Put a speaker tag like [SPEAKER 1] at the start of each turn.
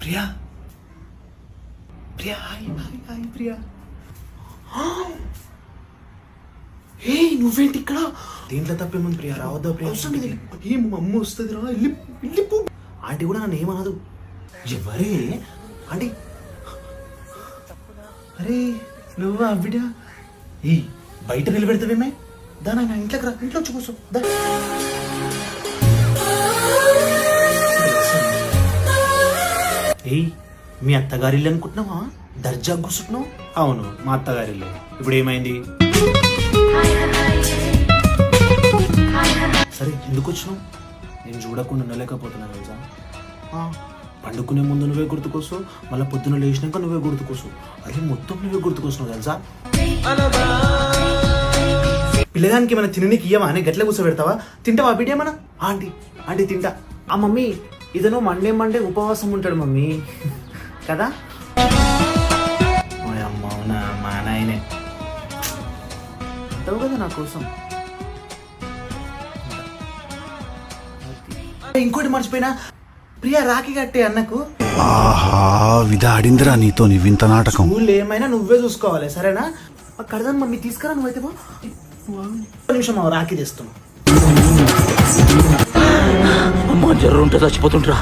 [SPEAKER 1] Priya Priya hi hi hi Priya. ఏ నువ్వేంటి ఇక్కడ?
[SPEAKER 2] దీంట్లో తప్పేముంది ప్రియా? రావద్దా ప్రియా?
[SPEAKER 1] అవసరం లేదు. ఏం మా అమ్మ వస్తుంది రా, వెళ్ళిపో.
[SPEAKER 2] ఆంటీ కూడా నన్ను ఏమనదు.
[SPEAKER 1] ఎవరే
[SPEAKER 2] ఆంటీ
[SPEAKER 1] అరే నువ్వు అవిడ ఈ బయట నిలబెడతావేమే? దాని నా ఇంట్లోకి రా, ఇంట్లో వచ్చి కూర్చో.
[SPEAKER 2] ఏయ్ మీ అత్తగారి ఇల్లు అనుకుంటున్నావా? దర్జా కూర్చుంటున్నావు.
[SPEAKER 1] అవును మా అత్తగారి ఇల్లు. ఇప్పుడు ఏమైంది?
[SPEAKER 2] సరే ఎందుకు వచ్చినావు?
[SPEAKER 1] నేను చూడకుండా ఉండలేకపోతున్నాను తెలుసా. పండుకునే ముందు నువ్వే గుర్తుకొస్తావు, మళ్ళీ పొద్దున లేచినాక నువ్వే గుర్తుకొస్తావు. అరే మొత్తం నువ్వే గుర్తుకొస్తున్నావు తెలుసా. పిల్లగానికి ఏమైనా తిననీకి ఇయ్యమా అని గట్ల కూర్చోబెడతావా? తింటావా బిడ్డ ఏమన్నా? ఆంటీ ఆంటీ తింటా.
[SPEAKER 2] ఆ మమ్మీ ఇతను మండే ఉపవాసం ఉంటాడు మమ్మీ కదా.
[SPEAKER 1] అమ్మ అవునా? మా నాయనే
[SPEAKER 2] అంటావు కదా నా కోసం.
[SPEAKER 1] ఇంకోటి మర్చిపోయినా, ప్రియా రాఖీ కట్టే అన్నకు.
[SPEAKER 3] ఆహా విధాడిందిరా నీతో నీ వింత నాటకం.
[SPEAKER 1] స్కూల్ ఏమైనా నువ్వే చూసుకోవాలి సరేనా? కడదాం మమ్మీ, తీసుకురా. నువ్వైతే నిమిషం రాఖీ తెస్తున్నావు.
[SPEAKER 4] అమ్మ జర్ర ఉంటే చచ్చిపోతుంటరా.